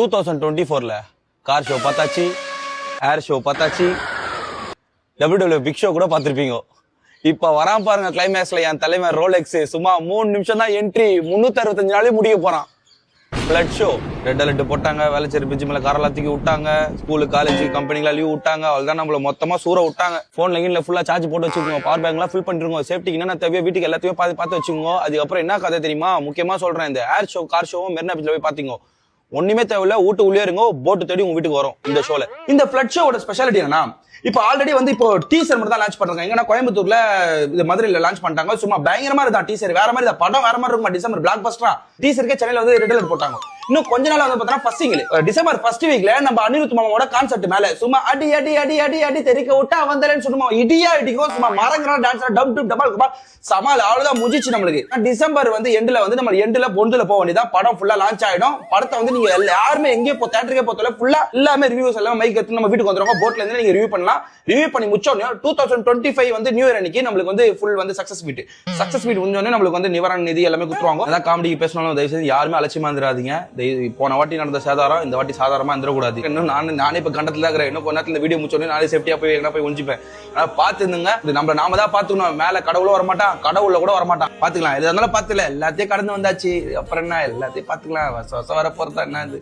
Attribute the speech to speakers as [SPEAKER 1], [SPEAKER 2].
[SPEAKER 1] 2024ல car show பார்த்தாச்சு, ஏர் show பார்த்தாச்சு, WWE big show கூட பார்த்திருப்பீங்க. இப்ப வரான் பாருங்க கிளைமேக்ஸ்ல என் தலைமை ரோலெக்ஸ் சும்மா 3 நிமிஷம் தான் என்ட்ரி, 365 நாளே முடிய போறான். பிளட் ஷோ, ரெட் அலர்ட் போட்டாங்க, வேலைச்சேரி பிரிட்ஜ் மேல காரெல்லாம் தூக்கி விட்டாங்க, ஸ்கூலு காலேஜ் கம்பெனிலாம் லீவ் விட்டாங்க, அவ்வளவுதான் நம்மள மொத்தமா சூற விட்டாங்க. போன்ல கீழ ஃபுல்லா சார்ஜ் போட்டு வச்சுக்கோங்க, பவர் பேங்க் எல்லாம் ஃபில் பண்ணிருங்க, சேஃப்டிக்கு என்ன தேவையோ வீட்டுக்கு எல்லாத்தையும் பார்த்து வச்சுக்கோங்க. அதுக்கப்புறம் என்ன கதை தெரியுமா, முக்கியமா சொல்றேன், இந்த ஏர் ஷோ கார் ஷோவும் மெரினா பீச்ல போய் பாத்தீங்க, ஒண்ணுமே தேவையில்ல, வீட்டு உள்ளே இருங்க, போட்டு தேடி உங்க வீட்டுக்கு வரும். இந்த ஷோல இந்த பிளட் ஷோட ஸ்பெஷாலிட்டி என்னன்னா, இப்ப ஆல்ரெடி வந்து இப்போ டீசர் மட்டும் தான் லான்ச் பண்றாங்க. எங்கன்னா கோயம்புத்தூர்ல இது மதுரையில லான்ச் பண்ணிட்டாங்க. சும்மா பயங்கரமா இருந்தா டீசர், வேற மாதிரி படம் வேற மாதிரி இருக்கும். டிசம்பர் பிளாக் பஸ்டரா டீசருக்கே சென்னையில வந்து ரெட் அலர்ட் போட்டாங்க. இன்னும் கொஞ்ச நாள் வந்து பார்த்தா ஃபர்ஸ்ட் சிங்கிள் டிசம்பர் ஃபர்ஸ்ட் வீக்ல நம்ம அனிருத் மாமாவோட கான்செப்ட் மேல சும்மா அடி அடி அடி அடி அடி தெரிக்க விட்டா வந்தலன்னு சொல்லுமா, இடியா இடிக்கும், சும்மா மரங்கரா டான்ஸ் டப் டப் டபால் சமால் அவ்வளவுதான் முடிச்சு நம்மளுக்கு. டிசம்பர் வந்து எண்ட்ல வந்து நம்ம எண்ட்ல பொந்துல போக வேண்டியதான், படம் ஃபுல்லா லான்ச் ஆயிடும். படத்தை வந்து நீங்க யாருமே எங்கேயும் இப்போ தியேட்டருக்கே போத்தல ஃபுல்லா எல்லாமே ரிவ்யூஸ் எல்லாம் மைக் எடுத்து நம்ம வீட்டுக்கு வந்துருவோம். போட்ல இருந்து நீங்க ரிவ்யூ பண்ணலாம். ரிவ்யூ பண்ணி முடிச்சோடனே 2025 வந்து நியூ இயர் அன்னைக்கு நம்மளுக்கு வந்து ஃபுல் வந்து சக்சஸ் மீட் முடிஞ்சோடனே நம்மளுக்கு வந்து நிவாரண நிதி எல்லாமே கொடுத்துருவாங்க. அதான் காமெடிக்கு பேசணும், தயவு செய்து யாருமே அலட்சியமா இருந்துராதீங்க. போன வாட்டி நடந்த சாதாரம் இந்த வாட்டி சாதாரணமா இருந்துடக்கூடாது. இன்னும் நானே இப்ப கண்டத்துல இருக்கிறேன், இன்னும் கொஞ்ச நேரத்துல இந்த வீடியோ முடிச்சோடனே நானே சேஃப்டியா போய் எங்கன்னா போய் ஒழிஞ்சுப்பேன். பார்த்து இருந்துங்க, நாம தான் பாத்துக்கணும். மேல கடவுளும் வரமாட்டான், கடவுள்ல கூட வரமாட்டான், பாத்துக்கலாம். எது இருந்தாலும் பாத்துல எல்லாத்தையும் கடந்து வந்தாச்சு, அப்புறம் என்ன எல்லாத்தையும் பாத்துக்கலாம். வர போறதா என்ன இது.